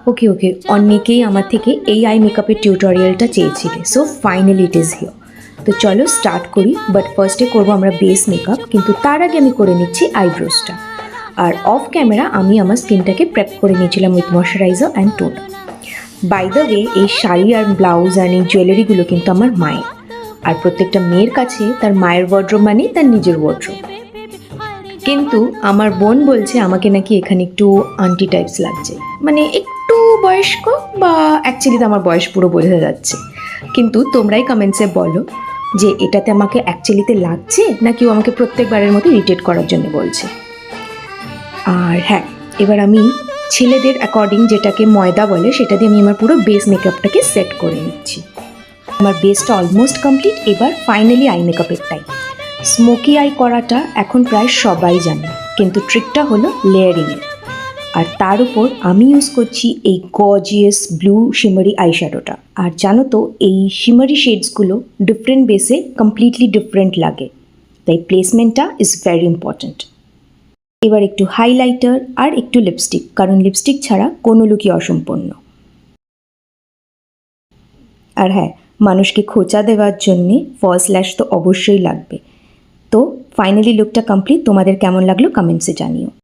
ওকে ওকে, অনেকেই আমার থেকে এই আই মেকআপের টিউটোরিয়ালটা চেয়েছিলে, so finally it is here. তো চলো স্টার্ট করি। বাট ফার্স্টে করবো আমরা বেস মেকআপ, কিন্তু তার আগে আমি করে নিচ্ছি আইব্রোসটা। আর অফ ক্যামেরা আমি আমার স্কিনটাকে প্রেপ করে নিয়েছিলাম with moisturiser and toner. By the way, এই শাড়ি আর ব্লাউজ আর এই জুয়েলারিগুলো কিন্তু আমার মায়ের। আর প্রত্যেকটা মেয়ের কাছে তার মায়ের ওয়ার্ড্রোব মানেই তার নিজের ওয়ার্ড্রোব। কিন্তু আমার বোন বলছে আমাকে নাকি এখানে একটু আন্টি টাইপস লাগছে, মানে একটু বয়স্ক, বা অ্যাকচুয়ালি তো আমার বয়স পুরো বোঝা যাচ্ছে। কিন্তু তোমরাই কমেন্টসে বলো যে এটাতে আমাকে অ্যাকচুয়ালিতে লাগছে না কেউ আমাকে প্রত্যেকবারের মতো ইরিটেট করার জন্য বলছে। আর হ্যাঁ, এবার আমি ছেলেদের অ্যাকর্ডিং যেটাকে ময়দা বলে সেটা দিয়ে আমি আমার পুরো বেস মেকআপটাকে সেট করে নিচ্ছি। আমার বেসটা অলমোস্ট কমপ্লিট। এবার ফাইনালি আই মেকআপের টাইম। স্মোকি আই করাটা এখন প্রায় সবাই জানে, কিন্তু ট্রিকটা হলো লেয়ারিংয়ের। আর তার উপর আমি ইউজ করছি এই গর্জিয়াস ব্লু শিমারি আই শ্যাডোটা। আর জানো তো, এই শিমারি শেডসগুলো ডিফারেন্ট বেসে কমপ্লিটলি ডিফারেন্ট লাগে, তাই প্লেসমেন্টটা ইজ ভেরি ইম্পর্ট্যান্ট। এবার একটু হাইলাইটার আর একটু লিপস্টিক, কারণ লিপস্টিক ছাড়া কোনো লুকই অসম্পূর্ণ। আর হ্যাঁ, মানুষকে খোঁচা দেওয়ার জন্যে ফলস ল্যাশ তো অবশ্যই লাগবে। তো ফাইনালি লুকটা কমপ্লিট। তোমাদের কেমন লাগলো কমেন্টসে জানিও।